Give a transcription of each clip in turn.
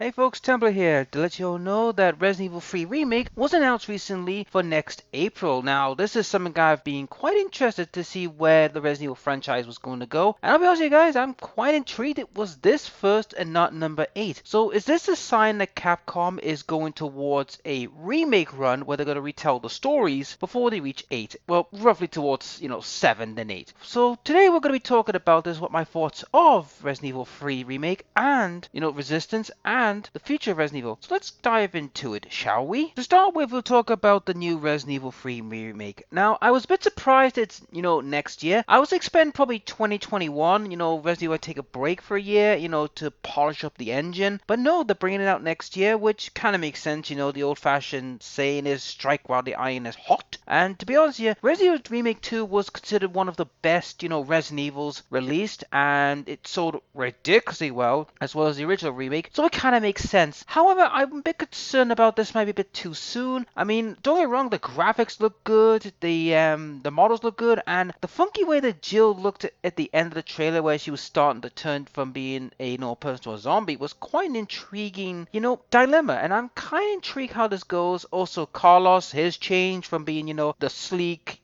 Hey folks, Templar here to let you all know that Resident Evil 3 Remake was announced recently for next April. Now, this is something I've been quite interested to see where the Resident Evil franchise was going to go. And I'll be honest with you guys, I'm quite intrigued it was this first and not number 8. So is this a sign that Capcom is going towards a remake run where they're going to retell the stories before they reach 8? Well, roughly towards, 7 then 8. So today we're going to be talking about this, what my thoughts of Resident Evil 3 Remake and, Resistance and the future of Resident Evil. So let's dive into it, shall we? To start with, we'll talk about the new Resident Evil 3 remake. Now, I was a bit surprised it's, next year. I was expecting probably 2021, Resident Evil would take a break for a year, to polish up the engine. But no, they're bringing it out next year, which kind of makes sense, the old-fashioned saying is strike while the iron is hot. And to be honest here, Resident Evil Remake 2 was considered one of the best, Resident Evils released, and it sold ridiculously well as the original remake, so it kind of makes sense. However, I'm a bit concerned about this might be a bit too soon. I mean, don't get me wrong, the graphics look good, the models look good, and the funky way that Jill looked at the end of the trailer where she was starting to turn from being a person to a zombie was quite an intriguing, dilemma, and I'm kind of intrigued how this goes. Also, Carlos, his change from being, the sleek,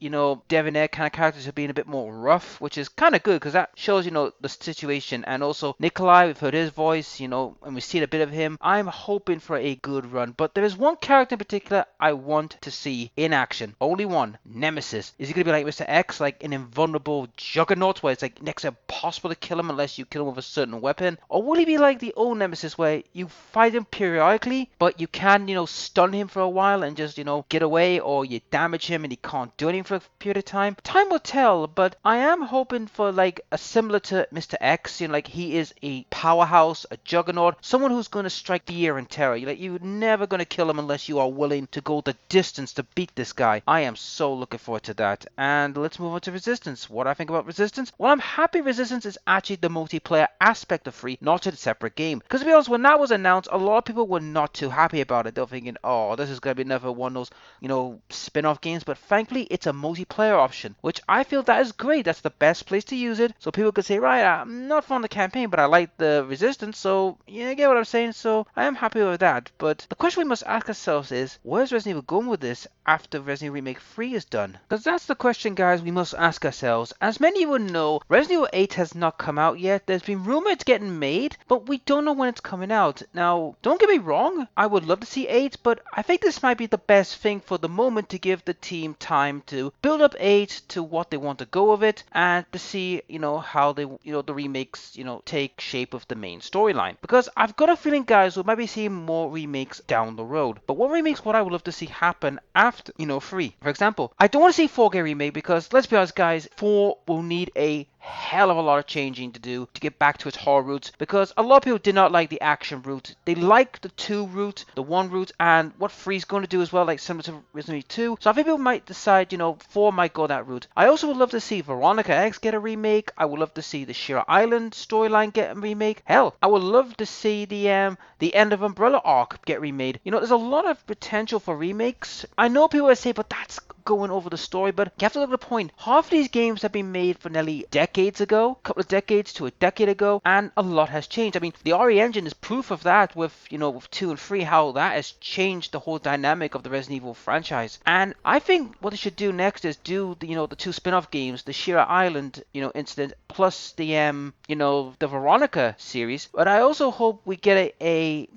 debonair kind of character to being a bit more rough, which is kind of good because that shows, the situation. And also, Nikolai, we've heard his voice, and we've seen a bit of him. I'm hoping for a good run, but there is one character in particular I want to see in action. Only one. Nemesis. Is he going to be like Mr. X, like an invulnerable juggernaut where it's like next to impossible to kill him unless you kill him with a certain weapon? Or will he be like the old Nemesis where you fight him periodically, but you can, stun him for a while and just, get away, or you damage him and he can't do anything for a period of time? Time will tell, but I am hoping for like a similar to Mr. X, like he is a powerhouse, a juggernaut, someone who's going to strike fear and terror. You're never going to kill him unless you are willing to go the distance to beat this guy. I am so looking forward to that. And let's move on to Resistance. What I think about Resistance? Well, I'm happy Resistance is actually the multiplayer aspect of 3, not a separate game. Because to be honest, when that was announced, a lot of people were not too happy about it. They were thinking, oh, this is going to be another one of those, spin-off games. But thankfully, it's a multiplayer option, which I feel that is great. That's the best place to use it. So people could say, right, I'm not fond of the campaign, but I like the Resistance. So, you get what I'm saying? So, I am happy with that. But the question we must ask ourselves is, where's Resident Evil going with this after Resident Evil Remake 3 is done? Because that's the question, guys, we must ask ourselves. As many of you would know, Resident Evil 8 has not come out yet. There's been rumors it's getting made, but we don't know when it's coming out. Now, don't get me wrong, I would love to see 8, but I think this might be the best thing for the moment to give the team time to build up 8 to what they want to go with it, and to see, how they, the remakes, take shape of the main storyline. Because I've got a feeling, guys, we might be seeing more remakes down the road. But what remakes would I would love to see happen after, 3? For example, I don't want to see 4 get remade because, let's be honest, guys, 4 will need a hell of a lot of changing to do to get back to its horror roots, because a lot of people did not like the action route. They like the 2 route, the 1 route, and what 3 is going to do as well, like similar to Resident Evil 2. So I think people might decide, 4 might go that route. I also would love to see Veronica X get a remake. I would love to see the Shira Island storyline get a remake. Hell, I would love to see the End of Umbrella arc get remade. There's a lot of potential for remakes. I know people would say, but that's going over the story, but you have to look at the point. Half of these games have been made for nearly decades ago, a couple of decades to a decade ago, and a lot has changed. I mean, the RE engine is proof of that with, with 2 and 3, how that has changed the whole dynamic of the Resident Evil franchise. And I think what they should do next is do the, the 2 spin-off games, the Shira Island, incident, plus the, the Veronica series. But I also hope we get a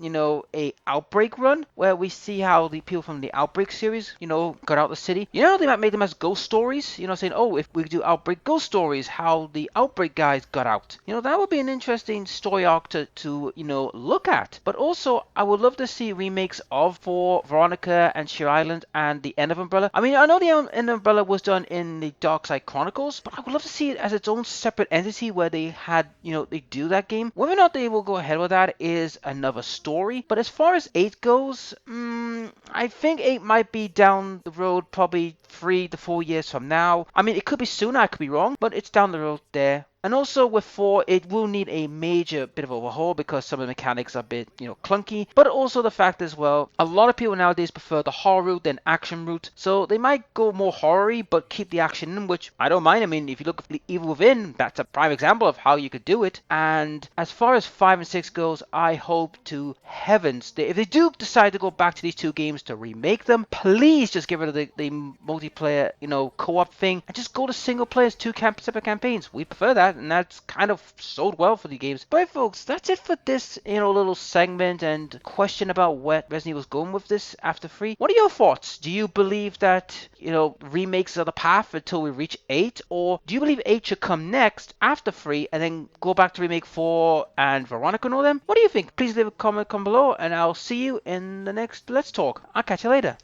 Outbreak run where we see how the people from the Outbreak series, got out the city. They might make them as ghost stories, saying, oh, if we do Outbreak ghost stories, how the Outbreak guys got out. That would be an interesting story arc to look at. But also, I would love to see remakes of for Veronica and Sheer Island and the End of Umbrella. I mean, I know the End of Umbrella was done in the Dark Side Chronicles, but I would love to see it as its own separate entity where they had, they do that game. Whether or not they will go ahead with that is another story. But as far as 8 goes, I think 8 might be down the road probably 3 to 4 years from now. I mean, it could be sooner, I could be wrong, but it's down the road there. And also with 4, it will need a major bit of overhaul because some of the mechanics are a bit, clunky. But also the fact as well, a lot of people nowadays prefer the horror route than action route. So they might go more horror-y, but keep the action in, which I don't mind. I mean, if you look at Evil Within, that's a prime example of how you could do it. And as far as 5 and 6 goes, I hope to heavens that if they do decide to go back to these two games to remake them, please just get rid of the multiplayer, co-op thing and just go to single players, separate campaigns. We prefer that, and that's kind of sold well for the games. But folks, that's it for this, little segment and question about where Resident Evil's going with this after 3. What are your thoughts? Do you believe that, remakes are the path until we reach 8? Or do you believe 8 should come next after 3 and then go back to remake 4 and Veronica and all them? What do you think? Please leave a comment below and I'll see you in the next Let's Talk. I'll catch you later.